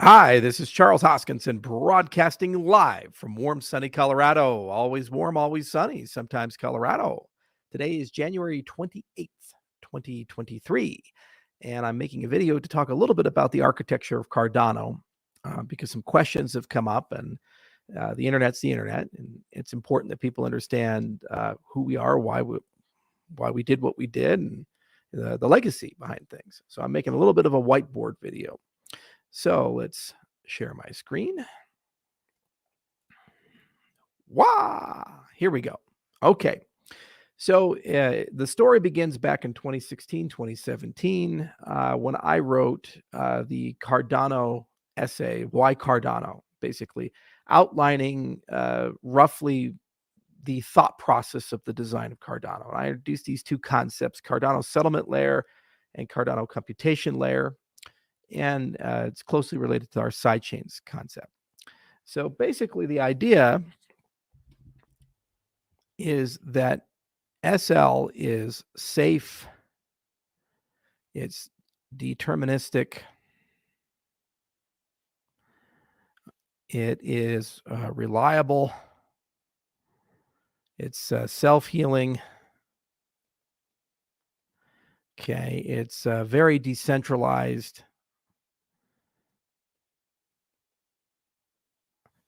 Hi, this is Charles Hoskinson broadcasting live from warm, sunny Colorado. Always warm, always sunny, sometimes Colorado. Today is January 28th, 2023, and I'm making a video to talk a little bit about the architecture of Cardano because some questions have come up, and the internet's the internet, and it's important that people understand who we are, why we did what we did, and the legacy behind things. So I'm making a little bit of a whiteboard video. So let's share my screen. Wow, here we go. Okay. So the story begins back in 2016, 2017, when I wrote the Cardano essay, Why Cardano, basically outlining roughly the thought process of the design of Cardano. And I introduced these two concepts, Cardano settlement layer and Cardano computation layer. And it's closely related to our sidechains concept. So basically, the idea is that SL is safe, it's deterministic, it is reliable, it's self-healing. Okay, it's very decentralized.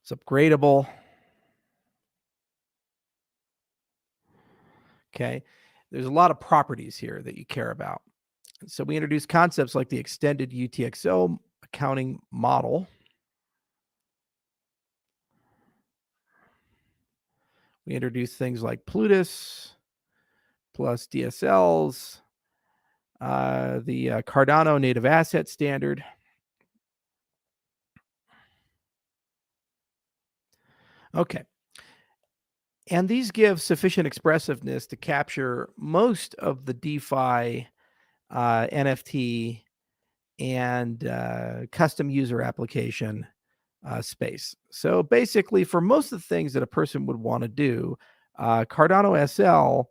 It's upgradable. Okay, there's a lot of properties here that you care about. And so we introduced concepts like the extended UTXO accounting model. We introduced things like Plutus plus DSLs, the Cardano native asset standard. Okay. And these give sufficient expressiveness to capture most of the DeFi, NFT, and custom user application space. So basically, for most of the things that a person would want to do, Cardano SL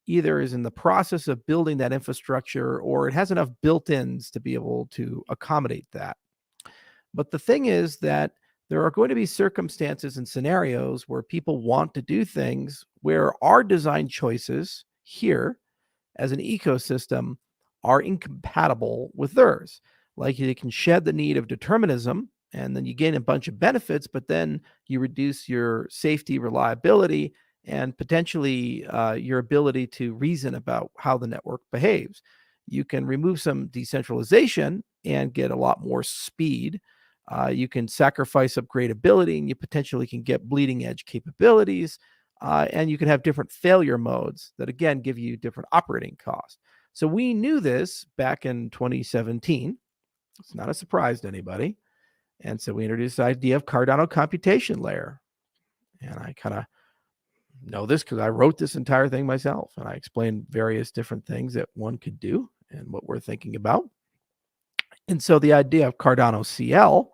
either is in the process of building that infrastructure or it has enough built-ins to be able to accommodate that. But the thing is that there are going to be circumstances and scenarios where people want to do things where our design choices here as an ecosystem are incompatible with theirs. Like you can shed the need of determinism and then you gain a bunch of benefits, but then you reduce your safety, reliability, and potentially your ability to reason about how the network behaves. You can remove some decentralization and get a lot more speed. You can sacrifice upgradability and you potentially can get bleeding edge capabilities. And you can have different failure modes that, again, give you different operating costs. So we knew this back in 2017. It's not a surprise to anybody. And so we introduced the idea of Cardano computation layer. And I kind of know this because I wrote this entire thing myself. And I explained various different things that one could do and what we're thinking about. And so the idea of Cardano CL,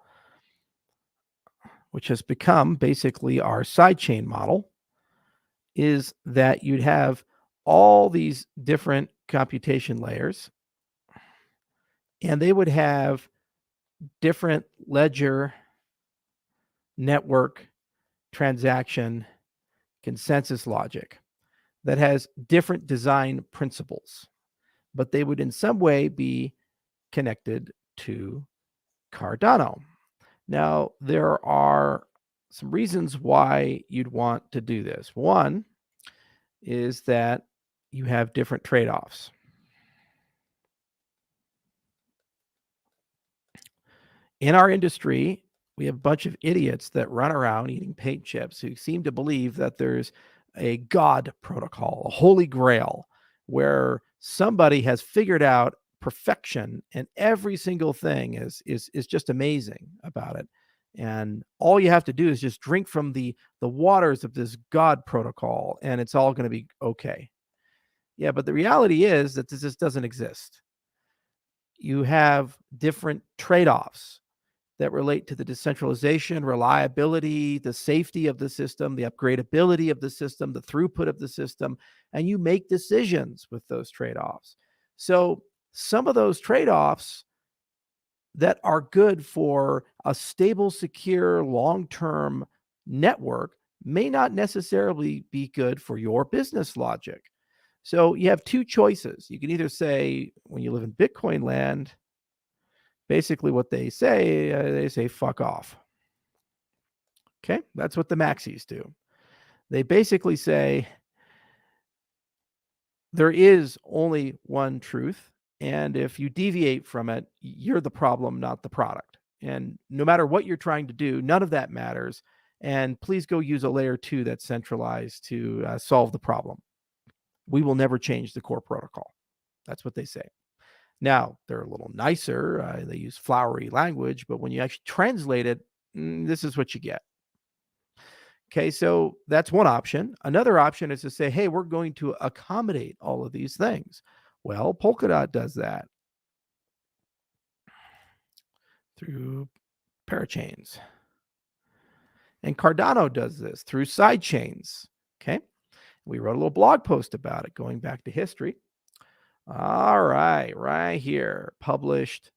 which has become basically our sidechain model, is that you'd have all these different computation layers, and they would have different ledger, network, transaction, consensus logic that has different design principles, but they would in some way be connected to Cardano. Now, there are some reasons why you'd want to do this. One is that you have different trade-offs. In our industry, we have a bunch of idiots that run around eating paint chips who seem to believe that there's a God protocol, a holy grail, where somebody has figured out perfection and every single thing is just amazing about it. And all you have to do is just drink from the waters of this God protocol and it's all going to be okay. Yeah, but the reality is that this just doesn't exist. You have different trade-offs that relate to the decentralization, reliability, the safety of the system, the upgradability of the system, the throughput of the system, and you make decisions with those trade-offs. So some of those trade-offs, that are good for a stable, secure, long-term network may not necessarily be good for your business logic. So you have two choices. You can either say, when you live in Bitcoin land, basically what they say, fuck off. Okay, that's what the maxis do. They basically say there is only one truth, and if you deviate from it, you're the problem, not the product. And no matter what you're trying to do, none of that matters. And please go use a layer 2 that's centralized to solve the problem. We will never change the core protocol. That's what they say. Now, they're a little nicer. They use flowery language, but when you actually translate it, this is what you get. Okay, so that's one option. Another option is to say, hey, we're going to accommodate all of these things. Well, Polkadot does that through parachains. And Cardano does this through sidechains. Okay, we wrote a little blog post about it going back to history. All right here, published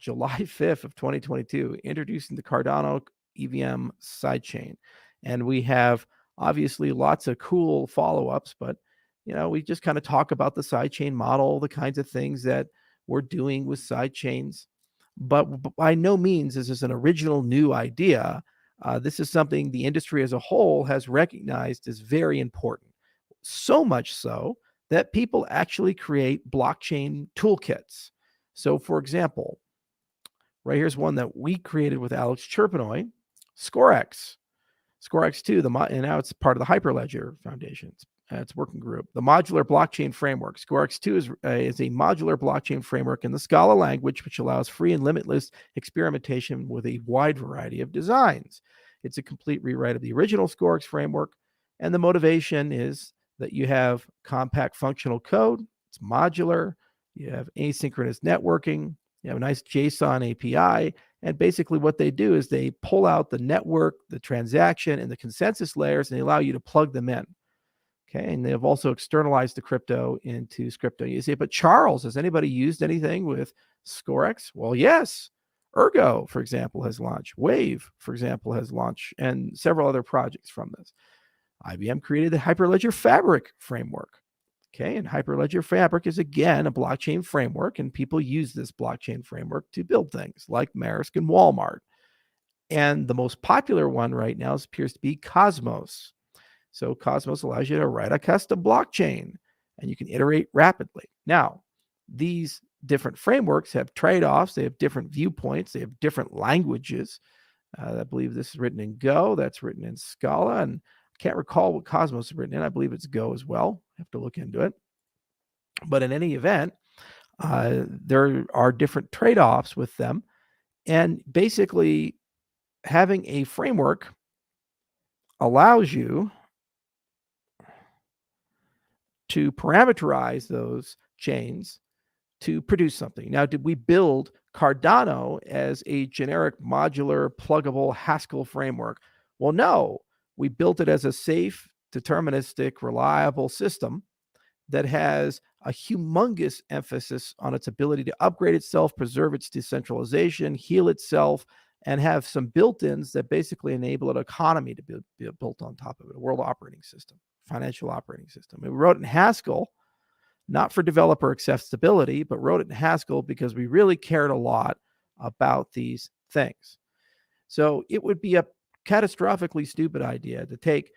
July 5th of 2022, introducing the Cardano EVM sidechain. And we have obviously lots of cool follow-ups, but we just kind of talk about the sidechain model, the kinds of things that we're doing with sidechains. But by no means is this an original new idea. This is something the industry as a whole has recognized as very important. So much so that people actually create blockchain toolkits. So, for example, right here's one that we created with Alex Chirpinoy, ScoreX. ScoreX2, and now it's part of the Hyperledger Foundation. It's working group. The modular blockchain framework. ScoreX2 is a modular blockchain framework in the Scala language, which allows free and limitless experimentation with a wide variety of designs. It's a complete rewrite of the original ScoreX framework, and the motivation is that you have compact functional code. It's modular. You have asynchronous networking. You have a nice JSON API. And basically what they do is they pull out the network, the transaction, and the consensus layers, and they allow you to plug them in. Okay, and they have also externalized the crypto into Scripto. You say, but Charles, has anybody used anything with ScoreX? Well, yes. Ergo, for example, has launched. Wave, for example, has launched, and several other projects from this. IBM created the Hyperledger Fabric framework. Okay, and Hyperledger Fabric is, again, a blockchain framework, and people use this blockchain framework to build things like Maersk and Walmart. And the most popular one right now appears to be Cosmos. So Cosmos allows you to write a custom blockchain, and you can iterate rapidly. Now, these different frameworks have trade-offs. They have different viewpoints. They have different languages. I believe this is written in Go. That's written in Scala, and I can't recall what Cosmos is written in. I believe it's Go as well. I have to look into it. But in any event, there are different trade-offs with them. And basically, having a framework allows you to parameterize those chains to produce something. Now, did we build Cardano as a generic modular pluggable Haskell framework? Well, no. We built it as a safe, deterministic, reliable system that has a humongous emphasis on its ability to upgrade itself, preserve its decentralization, heal itself, and have some built-ins that basically enable an economy to be built on top of it, a world operating system, financial operating system. We wrote it in Haskell, not for developer accessibility, but wrote it in Haskell because we really cared a lot about these things. So it would be a catastrophically stupid idea to take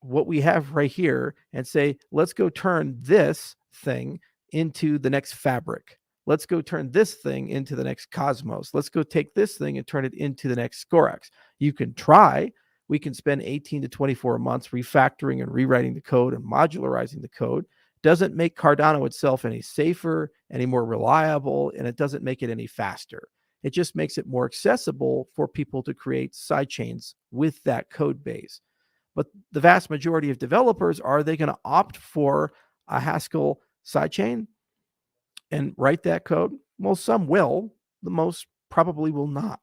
what we have right here and say, let's go turn this thing into the next Fabric. Let's go turn this thing into the next Cosmos. Let's go take this thing and turn it into the next ScoreX. You can try. We can spend 18 to 24 months refactoring and rewriting the code and modularizing the code. Doesn't make Cardano itself any safer, any more reliable, and it doesn't make it any faster. It just makes it more accessible for people to create sidechains with that code base. But the vast majority of developers, are they going to opt for a Haskell sidechain and write that code? Well, some will. The most probably will not,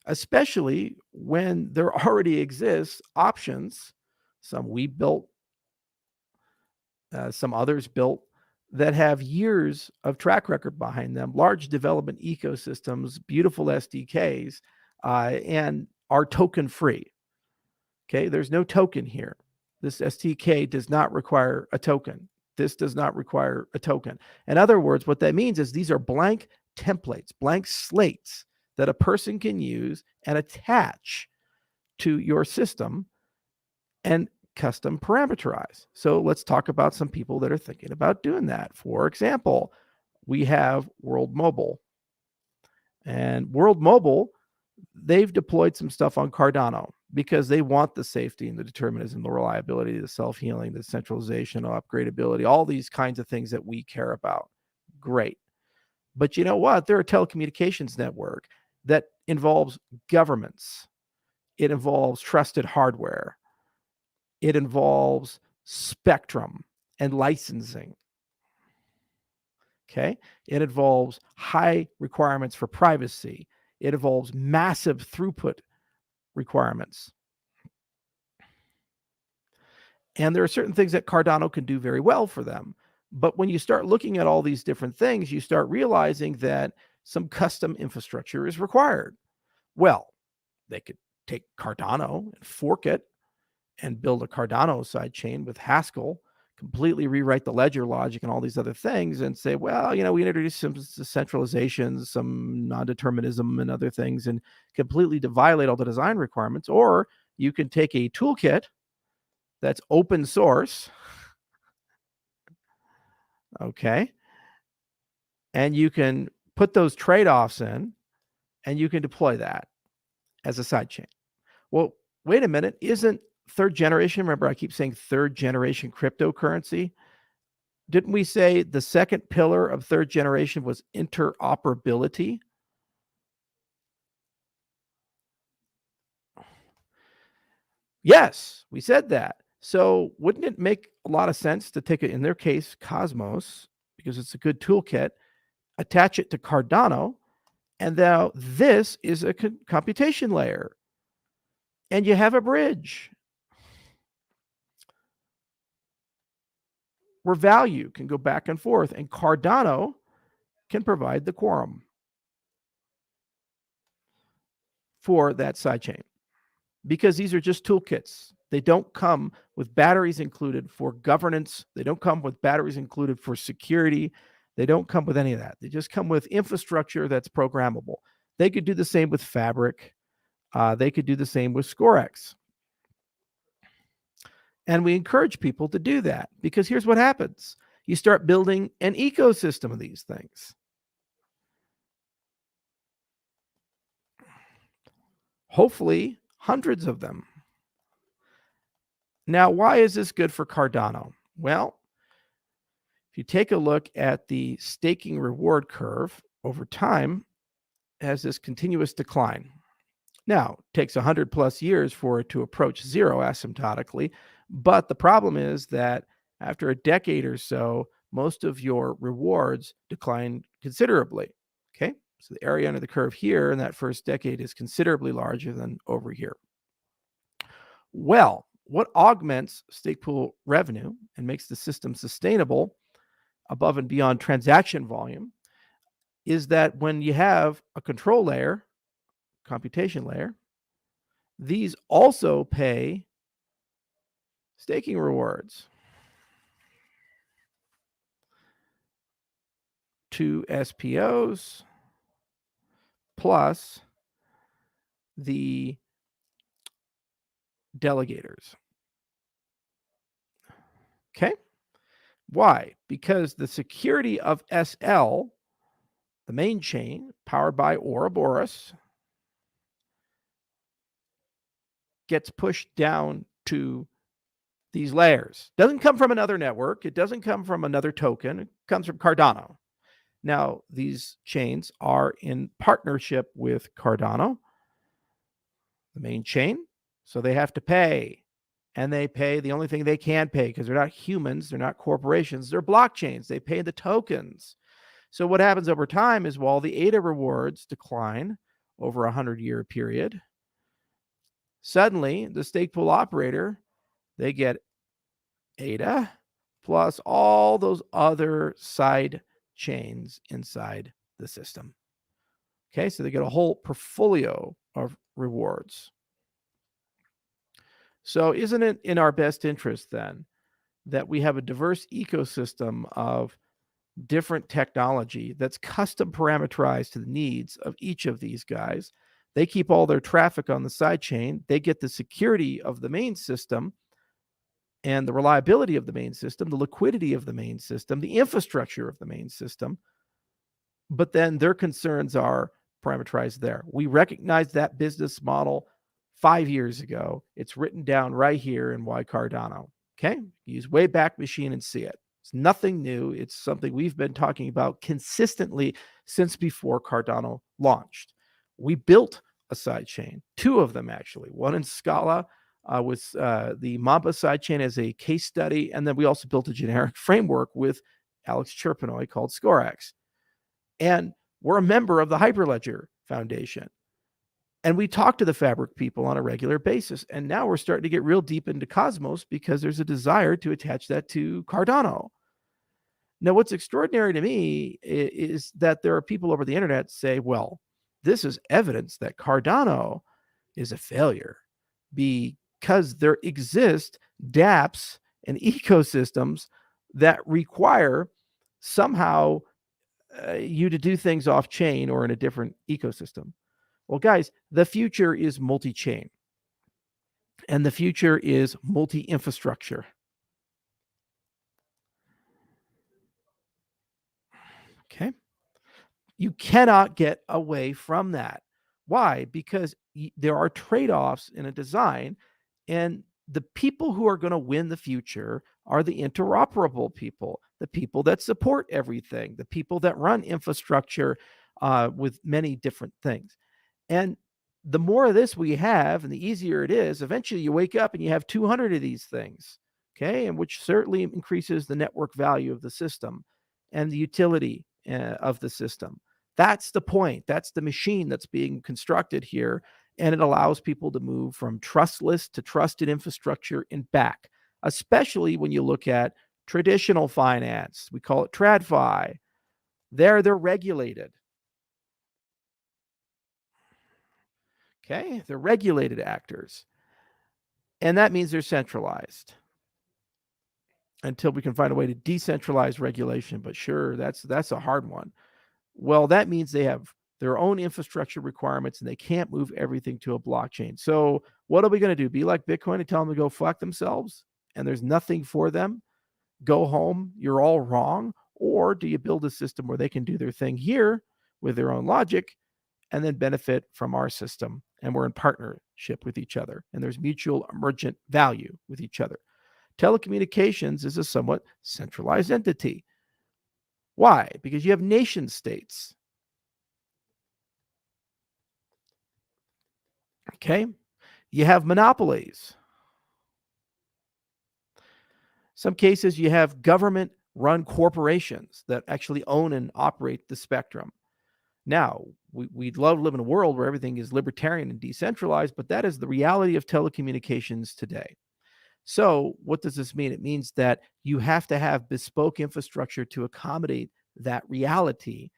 especially when there already exists options. Some we built, some others built that have years of track record behind them, large development ecosystems, beautiful SDKs, and are token free. Okay, there's no token here. This SDK does not require a token. This does not require a token. In other words, what that means is these are blank templates, blank slates that a person can use and attach to your system and custom parameterize. So let's talk about some people that are thinking about doing that. For example, we have World Mobile. And World Mobile, they've deployed some stuff on Cardano because they want the safety and the determinism, the reliability, the self-healing, the centralization, upgradability, all these kinds of things that we care about. Great. But you know what? They're a telecommunications network that involves governments. It involves trusted hardware. It involves spectrum and licensing. Okay. It involves high requirements for privacy. It involves massive throughput requirements. And there are certain things that Cardano can do very well for them. But when you start looking at all these different things, you start realizing that some custom infrastructure is required. Well, they could take Cardano and fork it and build a Cardano sidechain with Haskell, completely rewrite the ledger logic and all these other things and say, well, we introduced some centralizations, some non-determinism and other things, and completely violate all the design requirements. Or you can take a toolkit that's open source, okay, and you can put those trade-offs in and you can deploy that as a sidechain. Well, wait a minute, isn't third generation, remember I keep saying third generation cryptocurrency? Didn't we say the second pillar of third generation was interoperability? Yes, we said that. So wouldn't it make a lot of sense to take it, in their case, Cosmos, because it's a good toolkit, attach it to Cardano, and now this is a computation layer, and you have a bridge where value can go back and forth, and Cardano can provide the quorum for that sidechain, because these are just toolkits. They don't come with batteries included for governance. They don't come with batteries included for security. They don't come with any of that. They just come with infrastructure that's programmable. They could do the same with Fabric. They could do the same with Scorex. And we encourage people to do that, because here's what happens. You start building an ecosystem of these things. Hopefully, hundreds of them. Now, why is this good for Cardano? Well, if you take a look at the staking reward curve over time, it has this continuous decline. Now, it takes 100 plus years for it to approach zero asymptotically, but the problem is that after a decade or so, most of your rewards decline considerably. Okay, so the area under the curve here in that first decade is considerably larger than over here. Well, what augments stake pool revenue and makes the system sustainable above and beyond transaction volume is that when you have a control layer, computation layer, these also pay staking rewards to SPOs plus the delegators. Okay. Why? Because the security of SL, the main chain powered by Ouroboros, gets pushed down to these layers. Doesn't come from another network. It doesn't come from another token. It comes from Cardano. Now, these chains are in partnership with Cardano, the main chain, so they have to pay. And they pay the only thing they can pay, because they're not humans, they're not corporations, they're blockchains. They pay the tokens. So what happens over time is, while the ADA rewards decline over a 100-year period, suddenly the stake pool operator, they get ADA plus all those other side chains inside the system. Okay, so they get a whole portfolio of rewards. So isn't it in our best interest then that we have a diverse ecosystem of different technology that's custom parameterized to the needs of each of these guys? They keep all their traffic on the sidechain. They get the security of the main system and the reliability of the main system, the liquidity of the main system, the infrastructure of the main system. But then their concerns are parameterized there. We recognized that business model 5 years ago. It's written down right here in Y Cardano. Okay, use Wayback Machine and see it. It's nothing new. It's something we've been talking about consistently since before Cardano launched. We built a sidechain, 2 of them actually, one in Scala with the Mamba sidechain as a case study, and then we also built a generic framework with Alex Chirpinoy called Scorex. And we're a member of the Hyperledger Foundation. And we talk to the Fabric people on a regular basis. And now we're starting to get real deep into Cosmos because there's a desire to attach that to Cardano. Now, what's extraordinary to me is that there are people over the internet say, well, this is evidence that Cardano is a failure because there exist dApps and ecosystems that require somehow you to do things off chain or in a different ecosystem. Well, guys, the future is multi-chain and the future is multi-infrastructure. Okay. You cannot get away from that. Why? Because there are trade-offs in a design, and the people who are going to win the future are the interoperable people, the people that support everything, the people that run infrastructure with many different things. And the more of this we have, and the easier it is, eventually you wake up and you have 200 of these things, okay, and which certainly increases the network value of the system and the utility of the system. That's the point. That's the machine that's being constructed here. And it allows people to move from trustless to trusted infrastructure and back, especially when you look at traditional finance. We call it TradFi. They're regulated. Okay, they're regulated actors. And that means they're centralized until we can find a way to decentralize regulation. But sure, that's a hard one. Well, that means they have their own infrastructure requirements and they can't move everything to a blockchain. So what are we going to do? Be like Bitcoin and tell them to go fuck themselves and there's nothing for them? Go home, you're all wrong? Or do you build a system where they can do their thing here with their own logic and then benefit from our system? And we're in partnership with each other and there's mutual emergent value with each other. Telecommunications is a somewhat centralized entity. Why? Because you have nation states. Okay? You have monopolies. Some cases you have government-run corporations that actually own and operate the spectrum. Now, we'd love to live in a world where everything is libertarian and decentralized, but that is the reality of telecommunications today. So what does this mean? It means that you have to have bespoke infrastructure to accommodate that reality,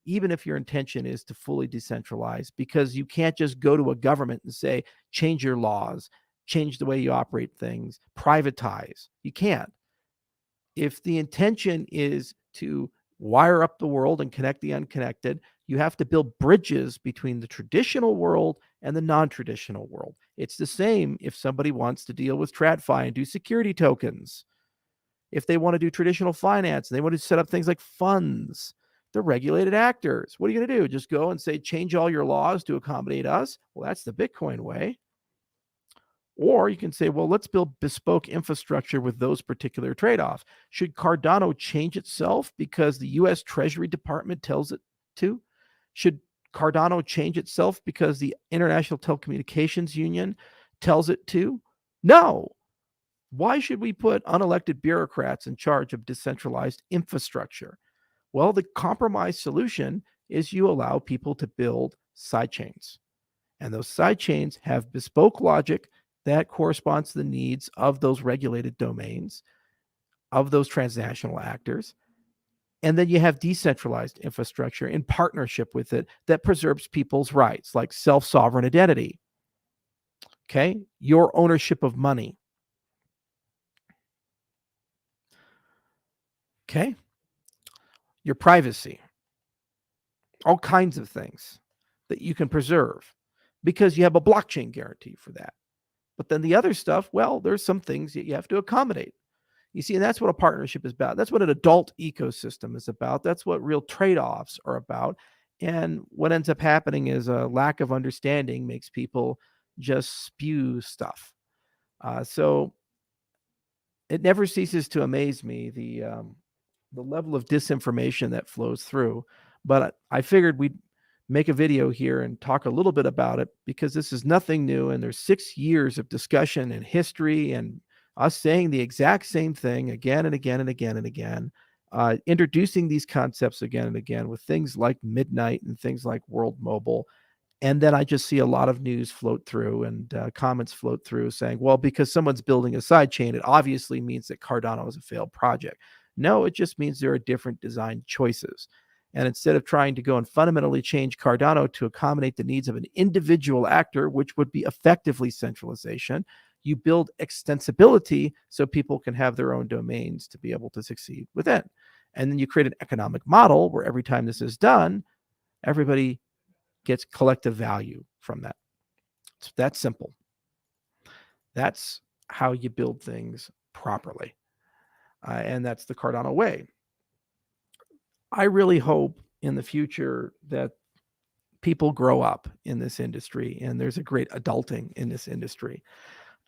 even if your intention is to fully decentralize, because you can't just go to a government and say, change your laws, change the way you operate things, privatize. You can't. If the intention is to wire up the world and connect the unconnected, you have to build bridges between the traditional world and the non-traditional world. It's the same if somebody wants to deal with TradFi and do security tokens. If they want to do traditional finance, and they want to set up things like funds, they're regulated actors. What are you going to do? Just go and say, change all your laws to accommodate us? Well, that's the Bitcoin way. Or you can say, well, let's build bespoke infrastructure with those particular trade-offs. Should Cardano change itself because the US Treasury Department tells it to? Should Cardano change itself because the International Telecommunications Union tells it to? No. Why should we put unelected bureaucrats in charge of decentralized infrastructure? Well, the compromise solution is you allow people to build sidechains. And those sidechains have bespoke logic that corresponds to the needs of those regulated domains. of those transnational actors. And then you have decentralized infrastructure in partnership with it that preserves people's rights, like self-sovereign identity. Okay? Your ownership of money. Okay? Your privacy. All kinds of things that you can preserve because you have a blockchain guarantee for that. But then the other stuff, well, there's some things that you have to accommodate. You see, and that's what a partnership is about. That's what an adult ecosystem is about. That's what real trade-offs are about. And what ends up happening is a lack of understanding makes people just spew stuff. So it never ceases to amaze me the level of disinformation that flows through. But I figured we'd make a video here and talk a little bit about it because this is nothing new, and there's 6 years of discussion and history and us saying the exact same thing again and again and again and again, introducing these concepts again and again with things like Midnight and things like World Mobile. And then I just see a lot of news float through and comments float through saying, well, because someone's building a sidechain, it obviously means that Cardano is a failed project. No, it just means there are different design choices. And instead of trying to go and fundamentally change Cardano to accommodate the needs of an individual actor, which would be effectively centralization, you build extensibility so people can have their own domains to be able to succeed within. And then you create an economic model where every time this is done, everybody gets collective value from that. It's that simple. That's how you build things properly. And that's the Cardano way. I really hope in the future that people grow up in this industry and there's a great adulting in this industry.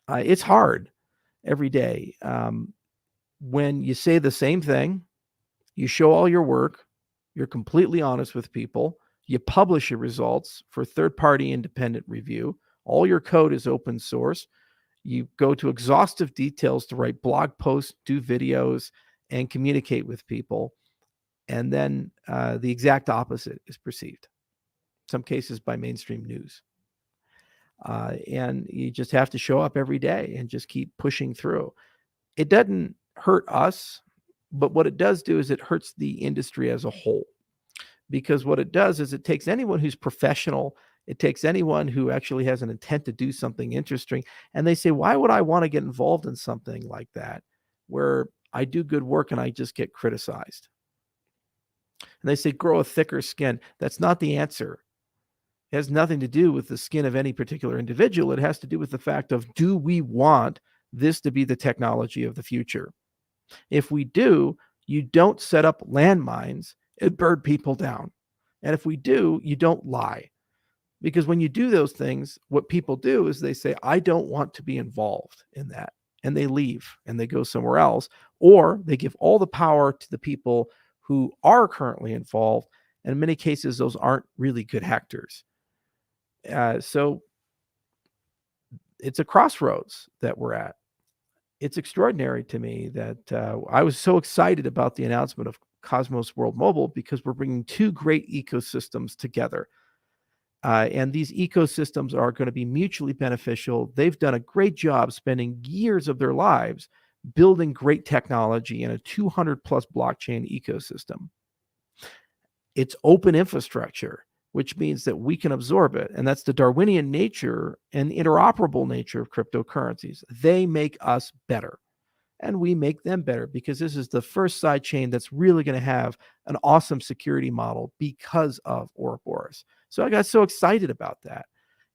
It's hard every day. When you say the same thing, you show all your work, you're completely honest with people, you publish your results for third-party independent review, all your code is open source, you go to exhaustive details to write blog posts, do videos, and communicate with people. And then the exact opposite is perceived, in some cases by mainstream news. And you just have to show up every day and just keep pushing through. It doesn't hurt us, but what it does do is it hurts the industry as a whole. Because what it does is it takes anyone who's professional, it takes anyone who actually has an intent to do something interesting, and they say, why would I want to get involved in something like that where I do good work and I just get criticized? And they say, grow a thicker skin. That's not the answer. It has nothing to do with the skin of any particular individual. It has to do with the fact of, do we want this to be the technology of the future? If we do, you don't set up landmines and burn people down. And if we do, you don't lie. Because when you do those things, what people do is they say, I don't want to be involved in that. And they leave and they go somewhere else, or they give all the power to the people who are currently involved. And in many cases, those aren't really good actors. So it's a crossroads that we're at. It's extraordinary to me that I was so excited about the announcement of Cosmos World Mobile because we're bringing two great ecosystems together. And these ecosystems are going to be mutually beneficial. They've done a great job spending years of their lives building great technology in a 200 plus blockchain ecosystem. It's open infrastructure, which means that we can absorb it. And that's the Darwinian nature and interoperable nature of cryptocurrencies. They make us better and we make them better because this is the first sidechain that's really going to have an awesome security model because of Ouroboros. So I got so excited about that.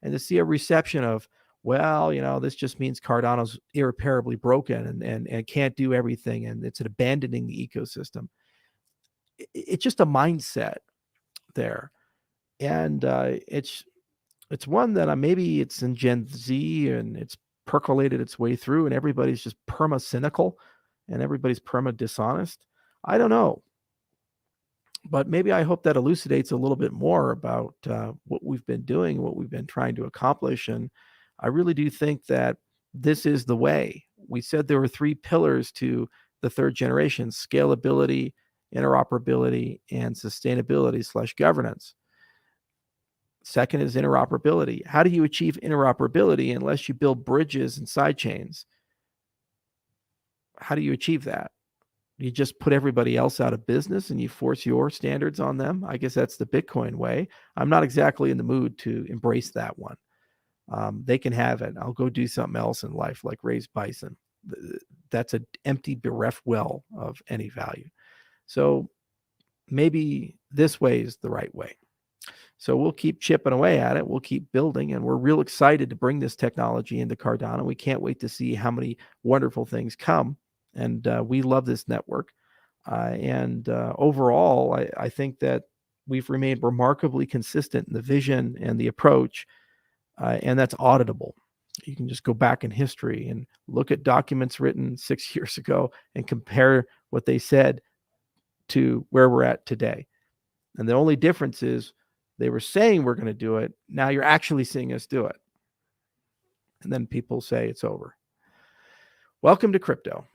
And to see a reception of, well, you know, this just means Cardano's irreparably broken and can't do everything. And it's abandoning the ecosystem. It's just a mindset there. And it's one that maybe it's in Gen Z and it's percolated its way through and everybody's just perma cynical and everybody's perma dishonest. I don't know. But maybe I hope that elucidates a little bit more about what we've been doing, what we've been trying to accomplish. And I really do think that this is the way. We said there were 3 pillars to the third generation: scalability, interoperability, and sustainability/governance. Second is interoperability. How do you achieve interoperability unless you build bridges and sidechains? How do you achieve that? You just put everybody else out of business and you force your standards on them. I guess that's the Bitcoin way. I'm not exactly in the mood to embrace that one. They can have it. I'll go do something else in life, like raise bison. That's an empty, bereft well of any value. So maybe this way is the right way. So we'll keep chipping away at it. We'll keep building, and we're real excited to bring this technology into Cardano. We can't wait to see how many wonderful things come. And we love this network. Overall, I think that we've remained remarkably consistent in the vision and the approach, and that's auditable. You can just go back in history and look at documents written 6 years ago and compare what they said to where we're at today. And the only difference is they were saying we're going to do it. Now you're actually seeing us do it. And then people say it's over. Welcome to crypto.